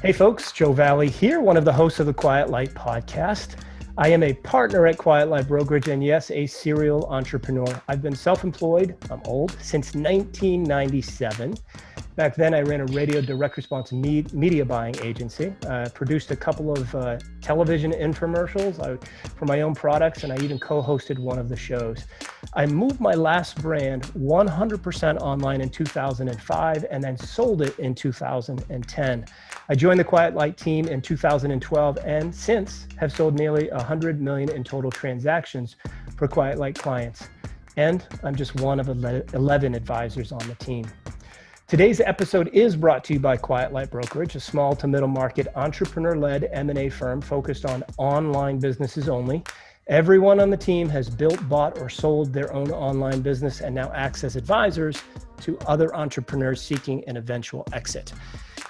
Hey folks, Joe Valley here, one of the hosts of the Quiet Light podcast. I am a partner at Quiet Light Brokerage and yes, a serial entrepreneur. I've been self-employed, I'm old, since 1997. Back then I ran a radio direct response media buying agency, produced a couple of television infomercials for my own products, and I even co-hosted one of the shows. I moved my last brand 100% online in 2005 and then sold it in 2010. I joined the Quiet Light team in 2012 and since have sold nearly 100 million in total transactions for Quiet Light clients. And I'm just one of 11 advisors on the team. Today's episode is brought to you by Quiet Light Brokerage, a small to middle market entrepreneur-led M&A firm focused on online businesses only. Everyone on the team has built, bought, or sold their own online business and now acts as advisors to other entrepreneurs seeking an eventual exit.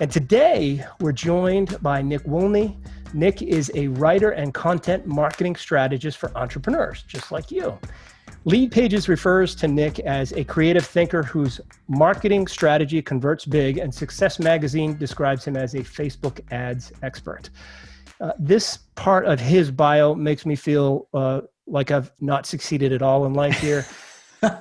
And today we're joined by Nick Wolny. Nick is a writer and content marketing strategist for entrepreneurs, just like you. Lead Pages refers to Nick as a creative thinker whose marketing strategy converts big, and Success Magazine describes him as a Facebook ads expert. This part of his bio makes me feel like I've not succeeded at all in life here.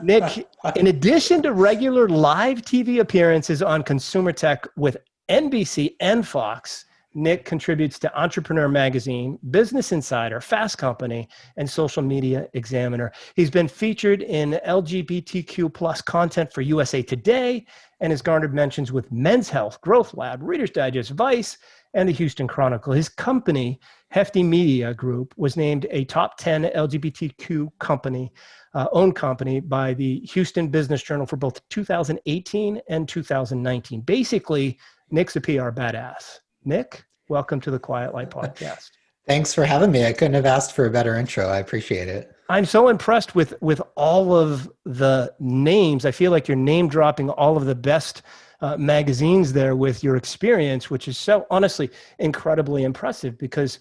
Nick, in addition to regular live TV appearances on consumer tech with NBC and Fox, Nick contributes to Entrepreneur Magazine, Business Insider, Fast Company, and Social Media Examiner. He's been featured in LGBTQ plus content for USA Today and has garnered mentions with Men's Health, Growth Lab, Reader's Digest, Vice, and the Houston Chronicle. His company, Hefty Media Group, was named a top 10 LGBTQ owned company by the Houston Business Journal for both 2018 and 2019. Basically, Nick's a PR badass. Nick, welcome to the Quiet Light podcast. Thanks for having me. I couldn't have asked for a better intro. I appreciate it. I'm so impressed with all of the names. I feel like you're name dropping all of the best magazines there with your experience, which is so honestly incredibly impressive because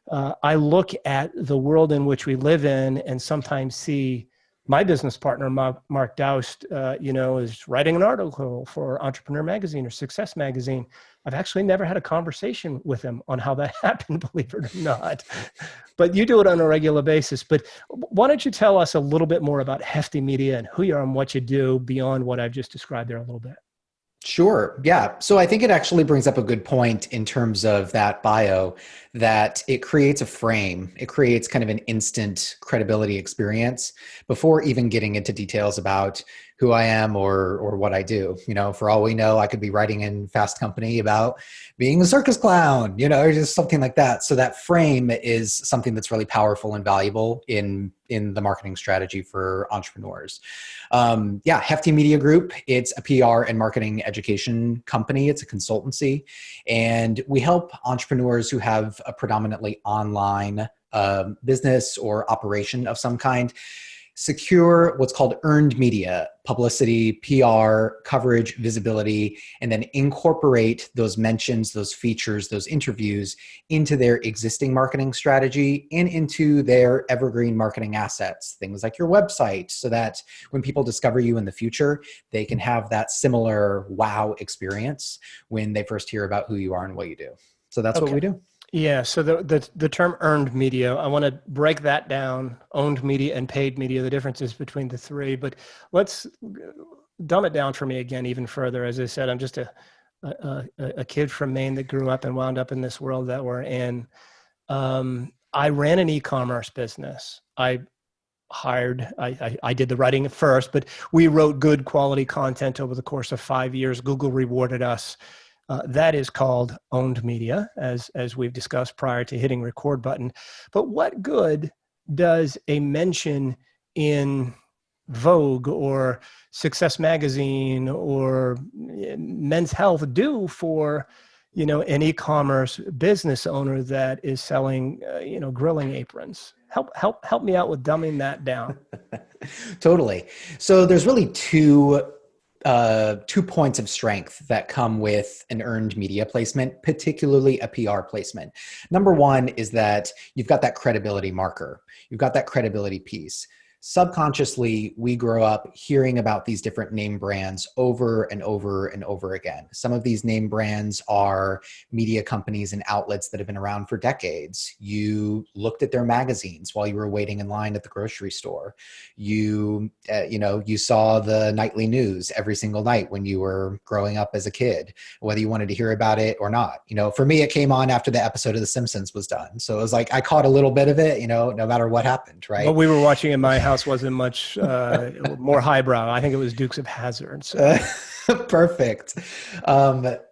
I look at the world in which we live in and sometimes see my business partner, Mark Doust, is writing an article for Entrepreneur Magazine or Success Magazine. I've actually never had a conversation with him on how that happened, believe it or not. But you do it on a regular basis. But why don't you tell us a little bit more about Hefty Media and who you are and what you do beyond what I've just described there a little bit? Sure. Yeah. So I think it actually brings up a good point in terms of that bio, that it creates a frame. It creates kind of an instant credibility experience before even getting into details about who I am or what I do. You know, for all we know, I could be writing in Fast Company about being a circus clown, or just something like that. So that frame is something that's really powerful and valuable in the marketing strategy for entrepreneurs. Hefty Media Group, it's a PR and marketing education company. It's a consultancy, and we help entrepreneurs who have a predominantly online business or operation of some kind secure what's called earned media, publicity, PR, coverage, visibility, and then incorporate those mentions, those features, those interviews into their existing marketing strategy and into their evergreen marketing assets, things like your website, so that when people discover you in the future, they can have that similar wow experience when they first hear about who you are and what you do. So that's what we do. Yeah. So the term earned media, I want to break that down, owned media and paid media, the differences between the three, but let's dumb it down for me again, even further. As I said, I'm just a kid from Maine that grew up and wound up in this world that we're in. I ran an e-commerce business. I did the writing at first, but we wrote good quality content over the course of 5 years. Google rewarded us. That is called owned media, as we've discussed prior to hitting record button. But what good does a mention in Vogue or Success Magazine or Men's Health do for, an e-commerce business owner that is selling, grilling aprons? Help me out with dumbing that down. Totally. So there's really two points of strength that come with an earned media placement, particularly a PR placement. Number one is that you've got that credibility marker. You've got that credibility piece. subconsciously, we grow up hearing about these different name brands over and over and over again. Some of these name brands are media companies and outlets that have been around for decades. You looked at their magazines while you were waiting in line at the grocery store. You saw the nightly news every single night when you were growing up as a kid, whether you wanted to hear about it or not. For me, it came on after the episode of The Simpsons was done. So it was like, I caught a little bit of it, no matter what happened, right? What we were watching in my house wasn't much more highbrow. I think it was Dukes of Hazzard. So. Perfect.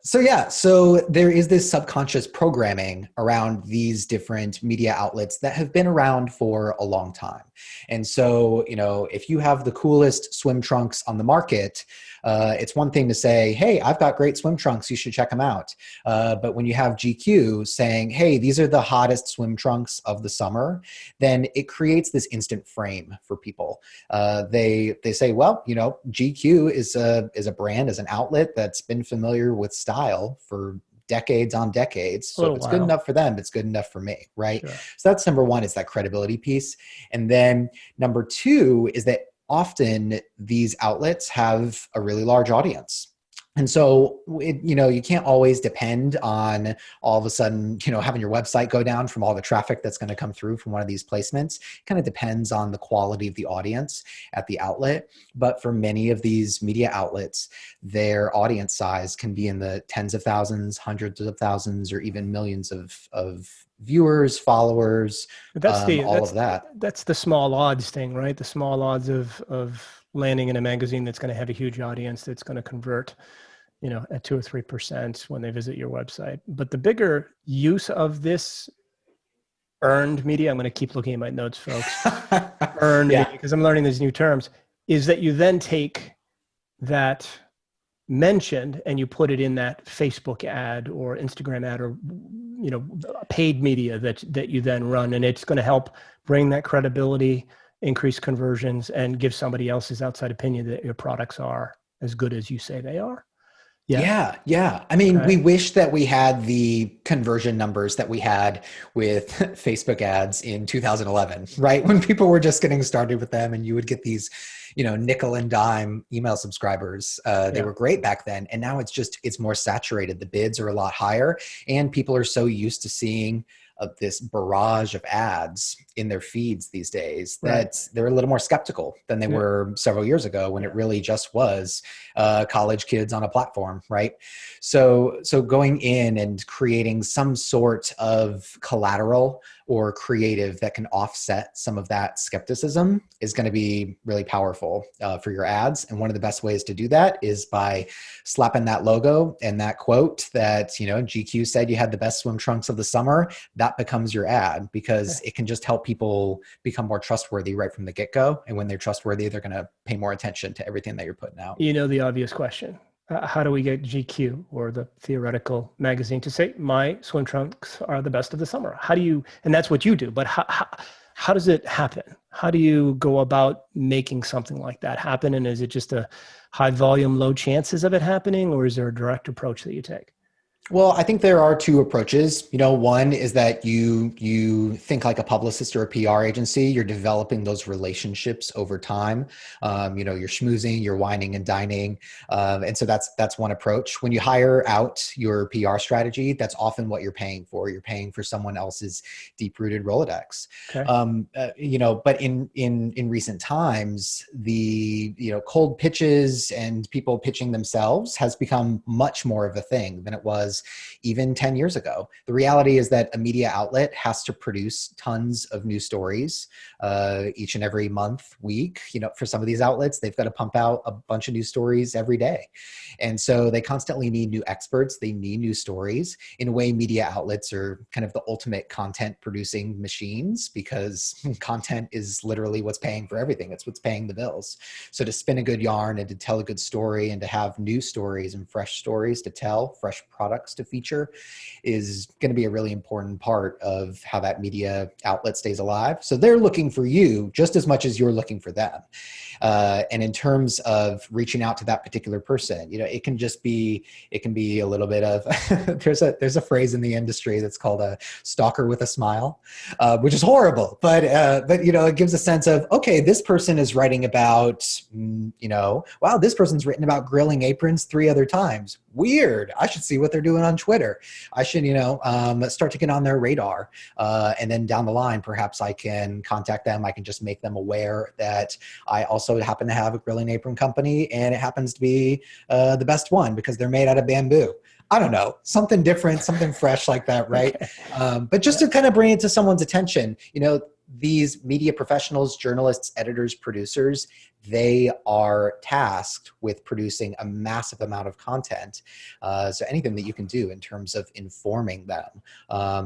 So there is this subconscious programming around these different media outlets that have been around for a long time. And so, if you have the coolest swim trunks on the market, it's one thing to say, hey, I've got great swim trunks, you should check them out. But when you have GQ saying, hey, these are the hottest swim trunks of the summer, then it creates this instant frame for people. They say, well, GQ is a brand, is an outlet that's been familiar with style for decades on decades. So if it's good enough for them, it's good enough for me, right? Sure. So that's number one, is that credibility piece. And then number two is that often these outlets have a really large audience. And so, you can't always depend on all of a sudden, having your website go down from all the traffic that's going to come through from one of these placements. It kind of depends on the quality of the audience at the outlet. But for many of these media outlets, their audience size can be in the tens of thousands, hundreds of thousands, or even millions of viewers, followers, all of that. That's the small odds thing, right? The small odds of landing in a magazine that's going to have a huge audience, that's going to convert, at 2 or 3% when they visit your website. But the bigger use of this earned media, I'm going to keep looking at my notes, folks, earned media, because I'm learning these new terms, is that you then take that mentioned and you put it in that Facebook ad or Instagram ad or paid media that you then run, and it's going to help bring that credibility, increase conversions, and give somebody else's outside opinion that your products are as good as you say they are. Yeah. I mean, we wish that we had the conversion numbers that we had with Facebook ads in 2011, right? When people were just getting started with them and you would get these, nickel and dime email subscribers. They were great back then. And now it's more saturated. The bids are a lot higher, and people are so used to seeing this barrage of ads in their feeds these days that they're a little more skeptical than they were several years ago, when it really just was college kids on a platform, right? So going in and creating some sort of collateral or creative that can offset some of that skepticism is going to be really powerful for your ads. And one of the best ways to do that is by slapping that logo and that quote that, GQ said you had the best swim trunks of the summer. That becomes your ad, because it can just help people become more trustworthy right from the get-go. And when they're trustworthy, they're going to pay more attention to everything that you're putting out. The obvious question. How do we get GQ or the theoretical magazine to say my swim trunks are the best of the summer? How do you, and that's what you do, but how does it happen? How do you go about making something like that happen? And is it just a high volume, low chances of it happening, or is there a direct approach that you take? Well, I think there are two approaches. One is that you think like a publicist or a PR agency. You're developing those relationships over time. You're schmoozing, you're wining and dining. And so that's one approach. When you hire out your PR strategy, that's often what you're paying for. You're paying for someone else's deep-rooted Rolodex. Okay. But in recent times, the cold pitches and people pitching themselves has become much more of a thing than it was even 10 years ago. The reality is that a media outlet has to produce tons of new stories each and every month, week. For some of these outlets, they've got to pump out a bunch of new stories every day. And so they constantly need new experts. They need new stories. In a way, media outlets are kind of the ultimate content producing machines, because content is literally what's paying for everything. It's what's paying the bills. So to spin a good yarn and to tell a good story and to have new stories and fresh stories to tell, fresh products products to feature is going to be a really important part of how that media outlet stays alive. So they're looking for you just as much as you're looking for them. And in terms of reaching out to that particular person, it can be a little bit of, there's a phrase in the industry that's called a stalker with a smile, which is horrible, but it gives a sense of, okay, this person is writing about, wow, this person's written about grilling aprons 3 other times. Weird. I should see what they're doing on Twitter. I should, start to get on their radar. And then down the line, perhaps I can contact them. I can just make them aware that I also happen to have a grilling apron company, and it happens to be the best one because they're made out of bamboo. I don't know, something different, something fresh like that, right? Okay. But just to kind of bring it to someone's attention, these media professionals, journalists, editors, producers, they are tasked with producing a massive amount of content. So anything that you can do in terms of informing them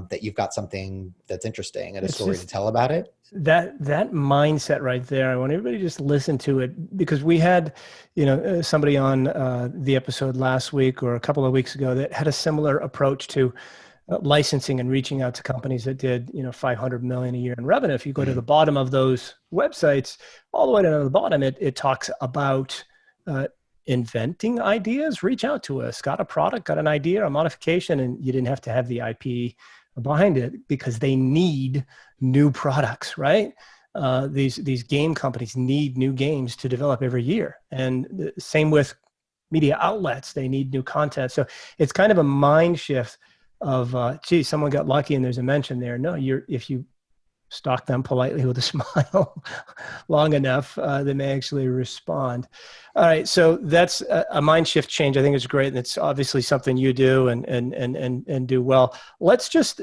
that you've got something that's interesting and a story to tell about it. That mindset right there, I want everybody to just listen to it, because we had, somebody on the episode last week or a couple of weeks ago that had a similar approach to licensing and reaching out to companies that did, 500 million a year in revenue. If you go to the bottom of those websites, all the way down to the bottom, it talks about inventing ideas. Reach out to us. Got a product, got an idea, a modification, and you didn't have to have the IP behind it, because they need new products, right? These game companies need new games to develop every year, and same with media outlets. They need new content. So it's kind of a mind shift of, someone got lucky and there's a mention there. No, if you stalk them politely with a smile long enough, they may actually respond. All right. So that's a mind shift change. I think it's great. And it's obviously something you do and do well. Let's just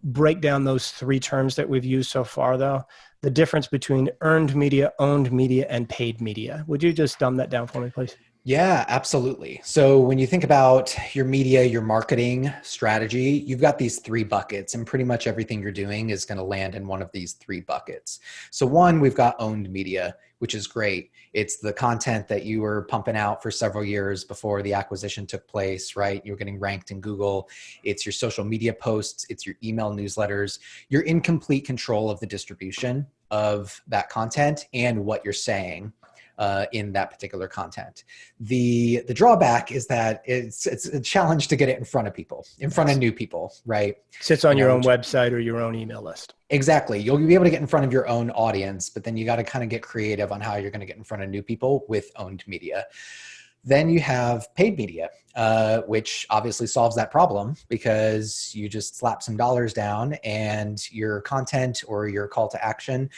break down those 3 terms that we've used so far, though. The difference between earned media, owned media, and paid media. Would you just dumb that down for me, please? Yeah, absolutely. So when you think about your media, your marketing strategy, you've got these 3 buckets, and pretty much everything you're doing is going to land in one of these 3 buckets. So one, we've got owned media, which is great. It's the content that you were pumping out for several years before the acquisition took place, right? You're getting ranked in Google. It's your social media posts. It's your email newsletters. You're in complete control of the distribution of that content and what you're saying in that particular content. The drawback is that it's a challenge to get it in front of people, in front of new people, right? Sits on your own website or your own email list. Exactly. You'll be able to get in front of your own audience, but then you got to kind of get creative on how you're going to get in front of new people with owned media. Then you have paid media, which obviously solves that problem, because you just slap some dollars down and your content or your call to action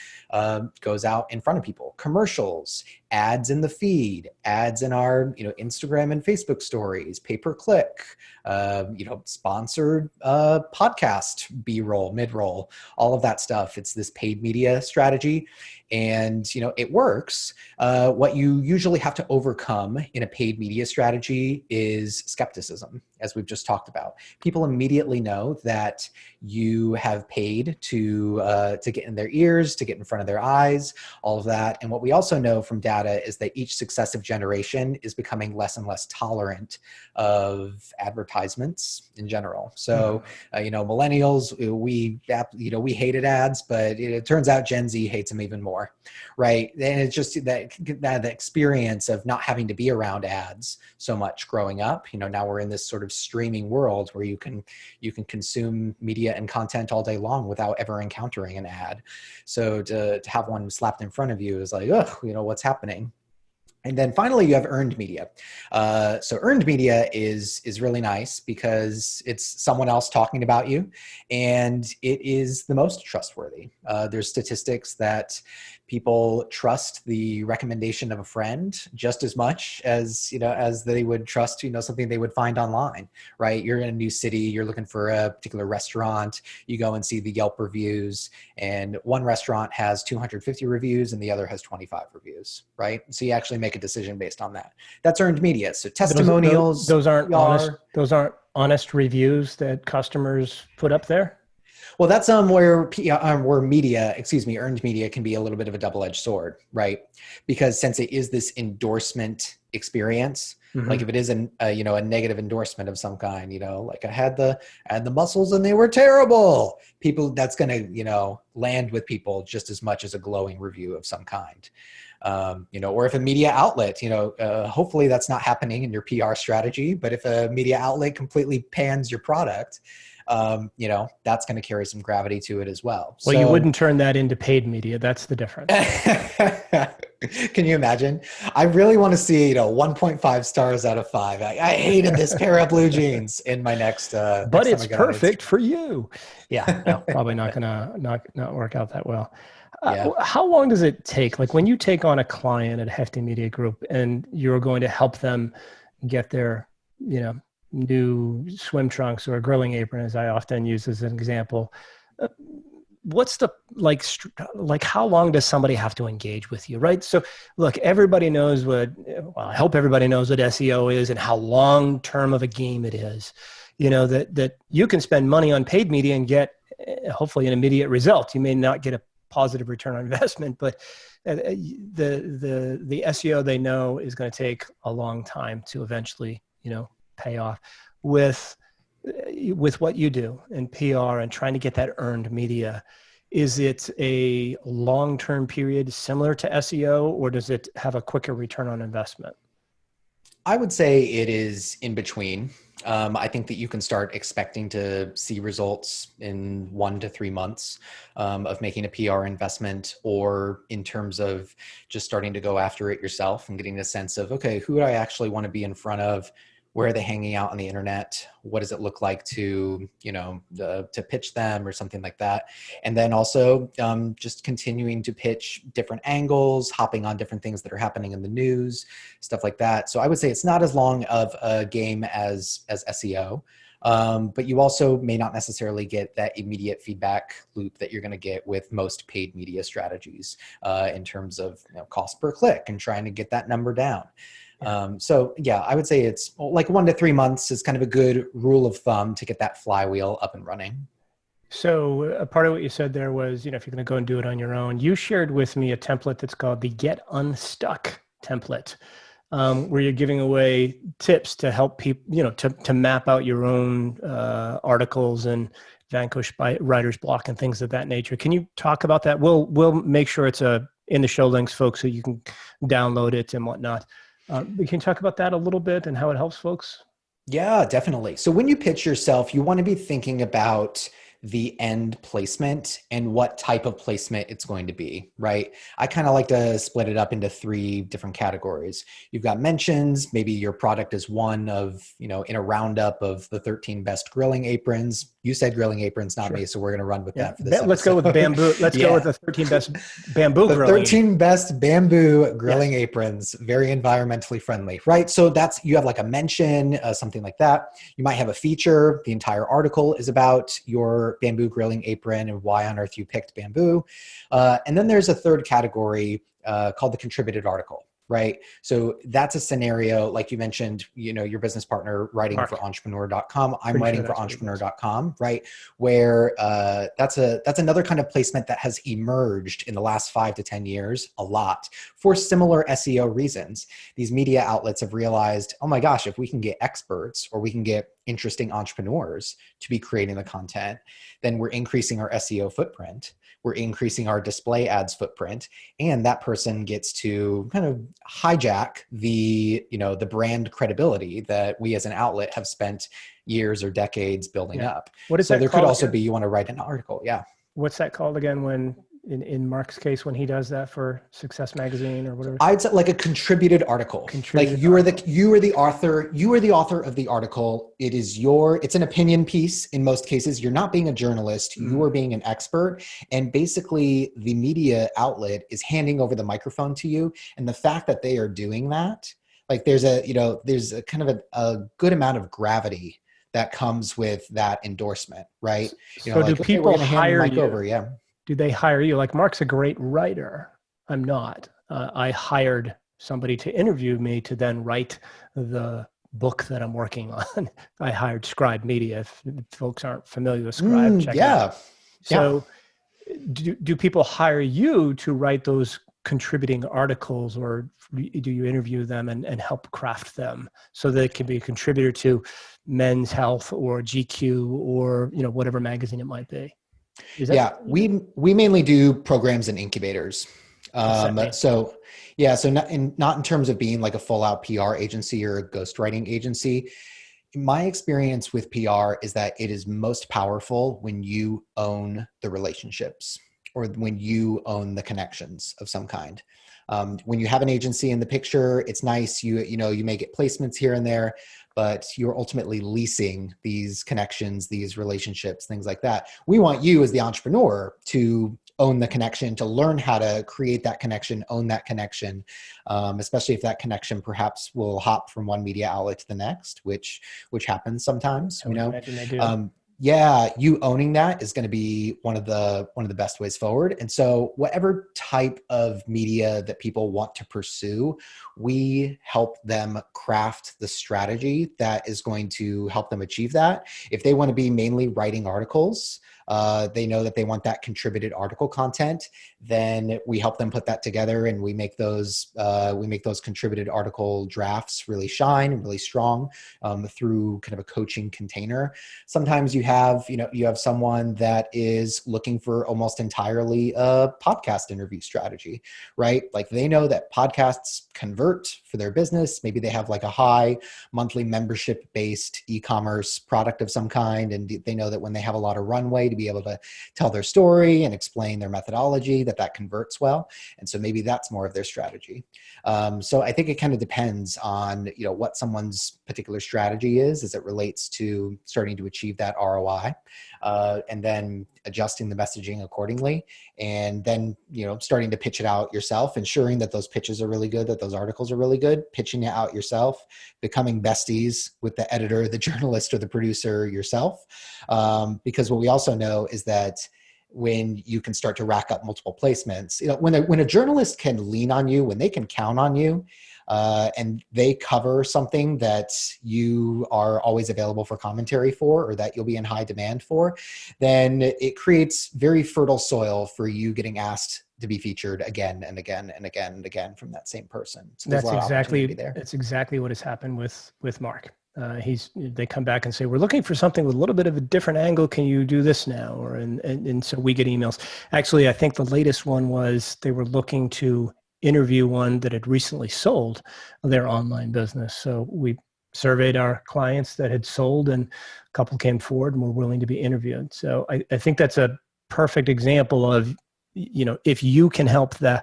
goes out in front of people. Commercials, ads in the feed, ads in our Instagram and Facebook stories, pay-per-click, sponsored podcast, B-roll, mid-roll, all of that stuff. It's this paid media strategy. And, it works. What you usually have to overcome in a paid media strategy is skepticism, as we've just talked about. People immediately know that you have paid to get in their ears, to get in front of their eyes, all of that. And what we also know from data is that each successive generation is becoming less and less tolerant of advertisements in general. So, millennials, we hated ads, but it turns out Gen Z hates them even more, right? And it's just that experience of not having to be around ads so much growing up. Now we're in this sort of streaming world where you can consume media and content all day long without ever encountering an ad. So to have one slapped in front of you is like, ugh, what's happening? And then finally, you have earned media. So earned media is really nice because it's someone else talking about you, and it is the most trustworthy. There's statistics that people trust the recommendation of a friend just as much as they would trust something they would find online, right? You're in a new city, you're looking for a particular restaurant, you go and see the Yelp reviews, and one restaurant has 250 reviews and the other has 25 reviews, right? So you actually make a decision based on that. That's earned media. So testimonials. Those aren't honest reviews that customers put up there. Well, that's where media, excuse me, earned media can be a little bit of a double-edged sword, right? Because since it is this endorsement experience, like if it is a negative endorsement of some kind, like I had the muscles and they were terrible. People, that's going to land with people just as much as a glowing review of some kind. Or if a media outlet, hopefully that's not happening in your PR strategy, but if a media outlet completely pans your product, that's going to carry some gravity to it as well. Well, you wouldn't turn that into paid media. That's the difference. Can you imagine? I really want to see, 1.5 stars out of 5. I hated this pair of blue jeans in my next, but it's perfect for you. Yeah, no, probably not going to not work out that well. How long does it take? Like when you take on a client at Hefty Media Group and you're going to help them get their, new swim trunks or a grilling apron, as I often use as an example, what's the, like how long does somebody have to engage with you, right? So look, everybody knows I hope everybody knows what SEO is and how long-term of a game it is, that you can spend money on paid media and get hopefully an immediate result. You may not get a positive return on investment, but the SEO they know is going to take a long time to eventually, pay off. With what you do in PR and trying to get that earned media, is it a long-term period similar to SEO, or does it have a quicker return on investment? I would say it is in between. I think that you can start expecting to see results in 1 to 3 months of making a PR investment, or in terms of just starting to go after it yourself and getting a sense of, okay, who do I actually want to be in front of? Where are they hanging out on the internet? What does it look like to, to pitch them or something like that? And then also just continuing to pitch different angles, hopping on different things that are happening in the news, stuff like that. So I would say it's not as long of a game as SEO, but you also may not necessarily get that immediate feedback loop that you're going to get with most paid media strategies in terms of cost per click and trying to get that number down. I would say it's like 1 to 3 months is kind of a good rule of thumb to get that flywheel up and running. So a part of what you said there was, if you're going to go and do it on your own, you shared with me a template that's called the Get Unstuck Template, where you're giving away tips to help people, to map out your own articles and vanquish by writer's block and things of that nature. Can you talk about that? We'll make sure it's in the show links, folks, so you can download it and whatnot. Can you talk about that a little bit and how it helps folks? Yeah, definitely. So when you pitch yourself, you want to be thinking about the end placement and what type of placement it's going to be, right? I kind of like to split it up into 3 different categories. You've got mentions, maybe your product is one of, in a roundup of the 13 best grilling aprons. You said grilling aprons, not me, so we're going to run with that for this episode. Let's go with bamboo. Let's go with the 13 best bamboo grilling. 13 best bamboo grilling aprons, very environmentally friendly, right? So you have like a mention, something like that. You might have a feature. The entire article is about your bamboo grilling apron and why on earth you picked bamboo. And then there's a third category called the contributed article. Right. So that's a scenario, like you mentioned, your business partner writing for entrepreneur.com. I'm writing for entrepreneur.com, right? Where that's another kind of placement that has emerged in the last 5 to 10 years a lot for similar SEO reasons. These media outlets have realized, oh my gosh, if we can get experts or we can get interesting entrepreneurs to be creating the content, then we're increasing our SEO footprint. We're increasing our display ads footprint, and that person gets to kind of hijack the brand credibility that we as an outlet have spent years or decades building up. What is so that there called could also again? be, you want to write an article. Yeah. What's that called again when in Mark's case, when he does that for Success Magazine or whatever? I'd say like a contributed article. You are the author of the article. It's an opinion piece in most cases. You're not being a journalist, you are being an expert. And basically the media outlet is handing over the microphone to you. And the fact that they are doing that, like there's a kind of a good amount of gravity that comes with that endorsement, right? So do people hire you? Over, yeah. Do they hire you? Like Mark's a great writer. I'm not. I hired somebody to interview me to then write the book that I'm working on. I hired Scribe Media. If folks aren't familiar with Scribe, check it out. Yeah. So do people hire you to write those contributing articles, or do you interview them and help craft them so that it can be a contributor to Men's Health or GQ or, whatever magazine it might be? Is that Yeah, something you do? we mainly do programs and incubators. What's that mean? So yeah, so not in terms of being like a full out PR agency or a ghostwriting agency. My experience with PR is that it is most powerful when you own the relationships or when you own the connections of some kind. When you have an agency in the picture, it's nice. You may get placements here and there, but you're ultimately leasing these connections, these relationships, things like that. We want you as the entrepreneur to own the connection, to learn how to create that connection, own that connection, especially if that connection perhaps will hop from one media outlet to the next, which happens sometimes. I would imagine they do. Yeah, you owning that is going to be one of the best ways forward. And so whatever type of media that people want to pursue, we help them craft the strategy that is going to help them achieve that. If they want to be mainly writing articles, they know that they want that contributed article content, then we help them put that together, and we make those contributed article drafts really shine and really strong through kind of a coaching container. Sometimes you have someone that is looking for almost entirely a podcast interview strategy, right? Like they know that podcasts convert for their business. Maybe they have like a high monthly membership based e-commerce product of some kind, and they know that when they have a lot of runway to be able to tell their story and explain their methodology, that converts well. And so maybe that's more of their strategy. So I think it kind of depends on, what someone's particular strategy is as it relates to starting to achieve that ROI, and then adjusting the messaging accordingly. And then, starting to pitch it out yourself, ensuring that those pitches are really good, that those articles are really good, pitching it out yourself, becoming besties with the editor, the journalist, or the producer yourself. Because what we also know is that when you can start to rack up multiple placements, when a journalist can lean on you, when they can count on you, and they cover something that you are always available for commentary for, or that you'll be in high demand for, then it creates very fertile soil for you getting asked to be featured again and again and again and again from that same person. So there's a lot of opportunity there. That's exactly what has happened with Mark. They come back and say, we're looking for something with a little bit of a different angle. Can you do this now? And so we get emails. Actually, I think the latest one was they were looking to interview one that had recently sold their online business. So we surveyed our clients that had sold, and a couple came forward and were willing to be interviewed. So I think that's a perfect example of, if you can help the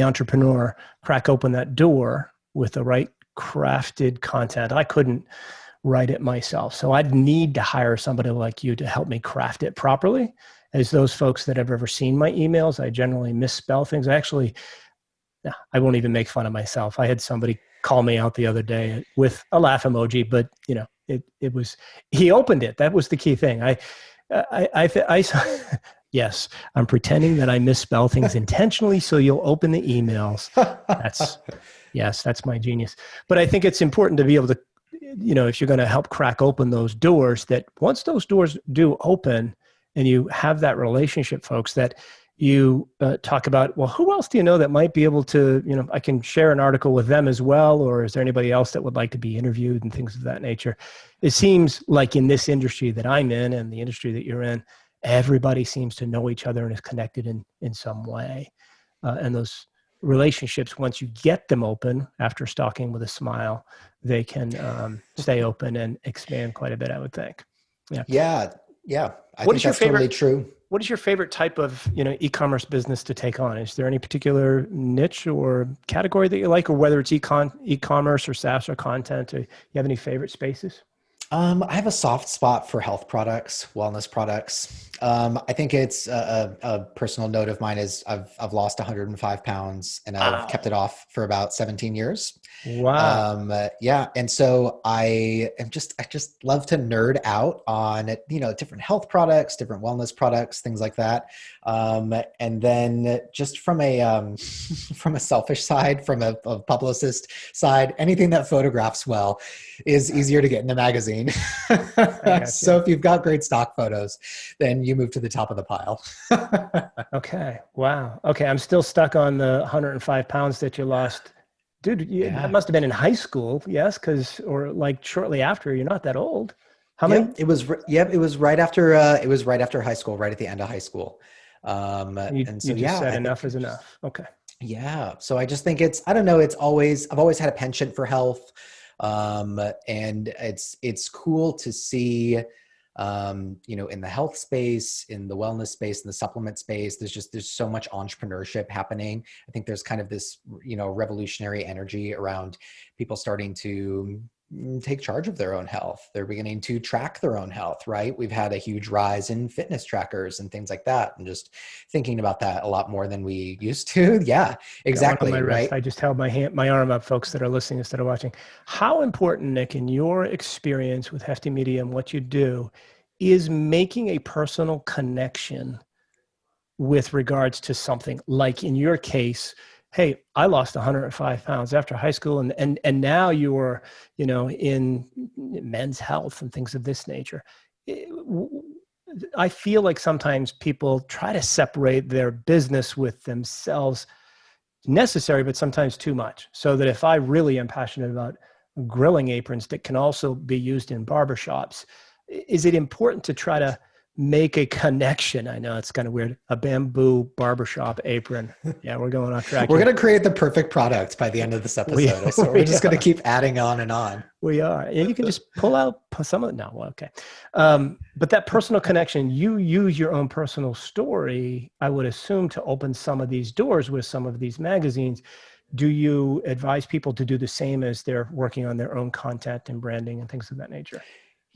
entrepreneur crack open that door with the right crafted content. I couldn't write it myself. So I'd need to hire somebody like you to help me craft it properly. As those folks that have ever seen my emails, I generally misspell things. I won't even make fun of myself. I had somebody call me out the other day with a laugh emoji, but it was, he opened it. That was the key thing. Yes, I'm pretending that I misspell things intentionally so you'll open the emails. That's my genius. But I think it's important to be able to, if you're going to help crack open those doors, that once those doors do open and you have that relationship, folks, that you talk about, well, who else do you know that might be able to, I can share an article with them as well, or is there anybody else that would like to be interviewed and things of that nature? It seems like in this industry that I'm in and the industry that you're in, everybody seems to know each other and is connected in some way. And those relationships, once you get them open after stalking with a smile, they can stay open and expand quite a bit, I would think. Yeah. I think that's totally true. What is your favorite type of, e-commerce business to take on? Is there any particular niche or category that you like, or whether it's e-commerce or SaaS or content? Or you have any favorite spaces? I have a soft spot for health products, wellness products. I think it's a personal note of mine is I've lost 105 pounds and I've kept it off for about 17 years. Wow. Yeah. And so I just love to nerd out on, different health products, different wellness products, things like that. And then just from a selfish side, from a publicist side, anything that photographs well is easier to get in the magazine. magazine. I got So you. if you've got great stock photos, then you move to the top of the pile. Okay. Wow. Okay. I'm still stuck on the 105 pounds that you lost. Dude, that Yeah. must have been in high school. Yes. Or like shortly after. You're not that old. How many? Yep. Yep. It was right after, it was right after high school, right at the end of high school. And You so, just yeah, said I enough think, is enough. Okay. yeah. So I just think I don't know. I've always had a penchant for health. And it's cool to see, in the health space, in the wellness space, in the supplement space, there's so much entrepreneurship happening. I think there's kind of this, revolutionary energy around people starting to take charge of their own health. They're beginning to track their own health, right? We've had a huge rise in fitness trackers and things like that. And just thinking about that a lot more than we used to. Yeah, Got one on my exactly. wrist. Right. I just held my arm up, folks that are listening instead of watching. How important, Nick, in your experience with Hefty Media and what you do, is making a personal connection with regards to something like in your case, hey, I lost 105 pounds after high school, and now you're, in men's health and things of this nature. I feel like sometimes people try to separate their business with themselves, necessary, but sometimes too much. So that if I really am passionate about grilling aprons that can also be used in barbershops, is it important to try to make a connection? I know it's kind of weird. A bamboo barbershop apron. Yeah, we're going off track We're here. going to create the perfect product by the end of this We, episode. So we're we just going to are. keep adding on and on. We are. And you can just pull out some of it. No, well, okay. But that personal connection, you use your own personal story, I would assume, to open some of these doors with some of these magazines. Do you advise people to do the same as they're working on their own content and branding and things of that nature?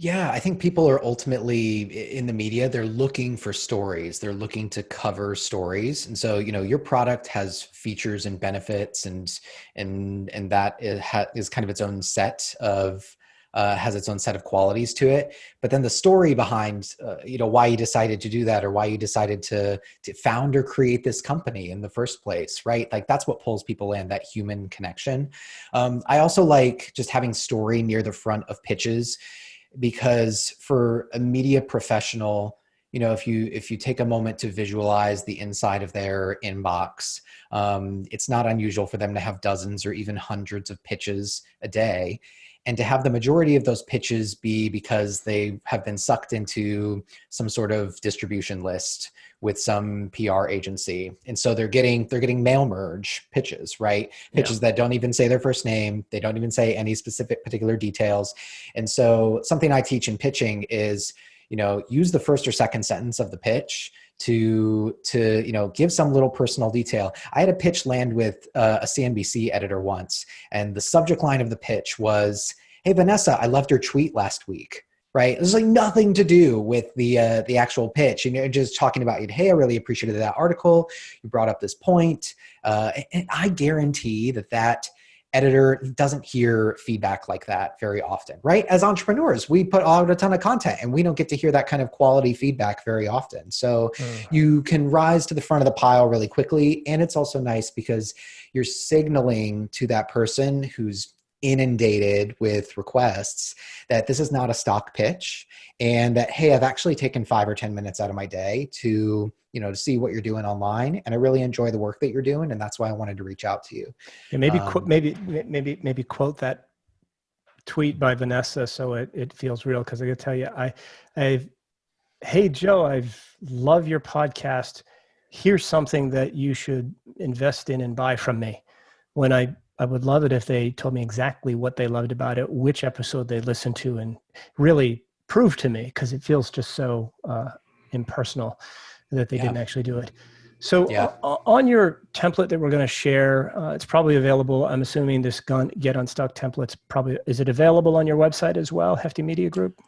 Yeah, I think people are ultimately in the media, they're looking for stories. They're looking to cover stories. And so, your product has features and benefits and that is kind of its own set of has its own set of qualities to it. But then the story behind, why you decided to do that or why you decided to found or create this company in the first place, right? Like that's what pulls people in, that human connection. I also like just having story near the front of pitches, because for a media professional, if you take a moment to visualize the inside of their inbox, it's not unusual for them to have dozens or even hundreds of pitches a day, and to have the majority of those pitches be because they have been sucked into some sort of distribution list with some PR agency. And so they're getting mail merge pitches, right? Pitches Yeah. that don't even say their first name. They don't even say any specific particular details. And so something I teach in pitching is, use the first or second sentence of the pitch to give some little personal detail. I had a pitch land with a CNBC editor once, and the subject line of the pitch was, "Hey Vanessa, I loved your tweet last week." Right? There's like nothing to do with the actual pitch, and you're just talking about, hey, I really appreciated that article. You brought up this point, and I guarantee that editor doesn't hear feedback like that very often, right? As entrepreneurs, we put out a ton of content and we don't get to hear that kind of quality feedback very often. So you can rise to the front of the pile really quickly. And it's also nice because you're signaling to that person who's inundated with requests that this is not a stock pitch, and that, hey, I've actually taken 5 or 10 minutes out of my day to see what you're doing online, and I really enjoy the work that you're doing, and that's why I wanted to reach out to you. Yeah, maybe quote that tweet by Vanessa so it feels real. Because I gotta tell you, hey Joe, I've love your podcast. Here's something that you should invest in and buy from me. When I would love it if they told me exactly what they loved about it, which episode they listened to, and really prove to me, because it feels just so impersonal that they didn't actually do it. So on your template that we're going to share, it's probably available. I'm assuming this Get Unstuck template's probably, is it available on your website as well, Hefty Media Group?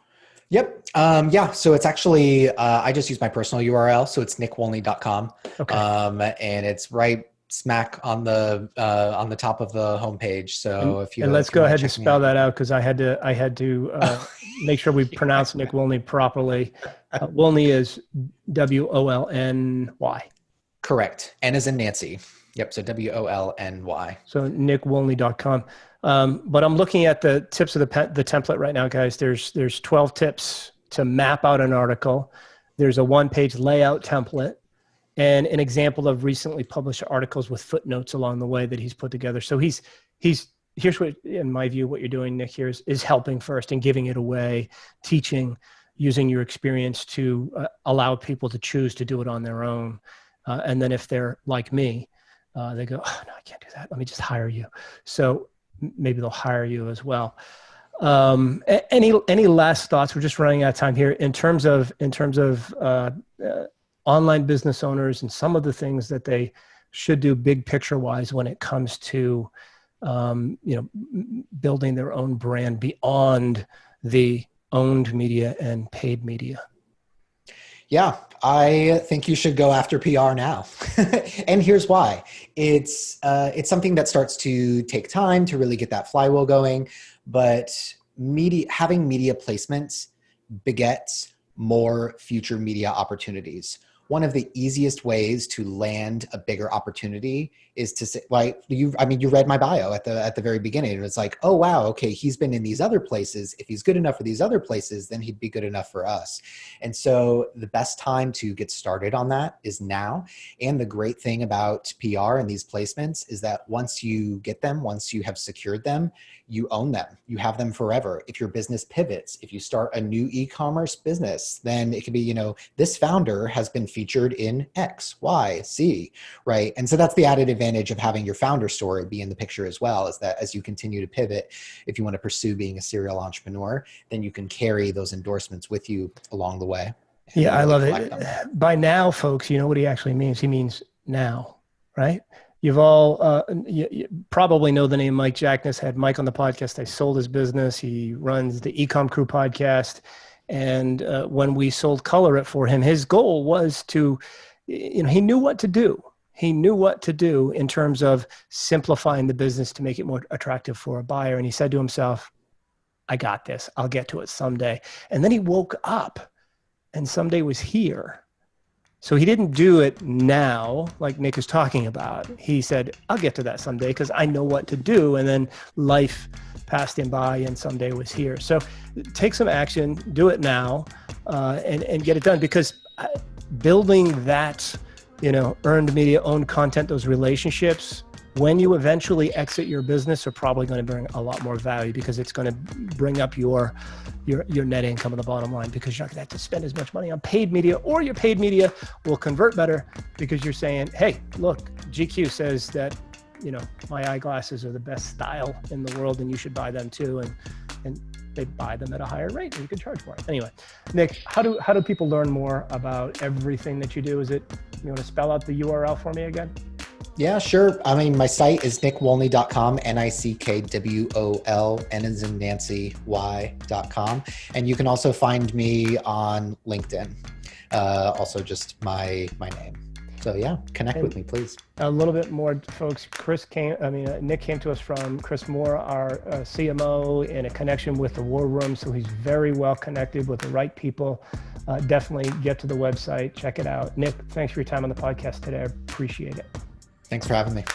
Yep. So it's actually, I just use my personal URL. So it's nickwolny.com. Okay. And it's right smack on the top of the homepage. So if you let's go ahead and spell that out, because I had to make sure we pronounce Nick Wolny properly. Wolny is Wolny. Correct. N as in Nancy. Yep. So WOLNY. So nickwolny.com. But I'm looking at the tips of the template right now, guys. There's 12 tips to map out an article. There's a one-page layout template and an example of recently published articles with footnotes along the way that he's put together. So here's what, in my view, what you're doing, Nick, here is helping first and giving it away, teaching, using your experience to allow people to choose to do it on their own. And then if they're like me, they go, oh, no, I can't do that. Let me just hire you. So maybe they'll hire you as well. Any last thoughts? We're just running out of time here in terms of online business owners and some of the things that they should do big picture wise when it comes to building their own brand beyond the owned media and paid media. Yeah, I think you should go after PR now. And here's why. It's something that starts to take time to really get that flywheel going, but having media placements begets more future media opportunities. One of the easiest ways to land a bigger opportunity is to say, like, you read my bio at the very beginning. And it's like, oh, wow, okay, he's been in these other places. If he's good enough for these other places, then he'd be good enough for us. And so the best time to get started on that is now. And the great thing about PR and these placements is that once you get them, once you have secured them, you own them. You have them forever. If your business pivots, if you start a new e-commerce business, then it could be, this founder has been featured in X, Y, Z, right? And so that's the added advantage of having your founder story be in the picture as well, is that as you continue to pivot, if you want to pursue being a serial entrepreneur, then you can carry those endorsements with you along the way. Yeah, I love it. By now, folks, you know what he actually means. He means now, right? You've all you probably know the name Mike Jackness. Had Mike on the podcast. I sold his business. He runs the Ecom Crew podcast. And when we sold Color It for him, his goal was to, he knew what to do. He knew what to do in terms of simplifying the business to make it more attractive for a buyer. And he said to himself, I got this. I'll get to it someday. And then he woke up and someday was here. So he didn't do it now, like Nick is talking about. He said, I'll get to that someday because I know what to do. And then life passed him by and someday was here. So take some action, do it now, and get it done, because building that, earned media, owned content, those relationships, when you eventually exit your business, are probably going to bring a lot more value, because it's going to bring up your net income on the bottom line, because you're not going to have to spend as much money on paid media, or your paid media will convert better because you're saying, hey, look, GQ says that, my eyeglasses are the best style in the world and you should buy them too. And they buy them at a higher rate and you can charge more. Anyway, Nick, how do people learn more about everything that you do? You want to spell out the URL for me again? Yeah, sure. My site is nickwolny.com, NICKWOL, N as in Nancy, Y.com. And you can also find me on LinkedIn. Also just my name. So yeah, connect with me, please. A little bit more, folks. Nick came to us from Chris Moore, our CMO, in a connection with the War Room. So he's very well connected with the right people. Definitely get to the website, check it out. Nick, thanks for your time on the podcast today. I appreciate it. Thanks for having me.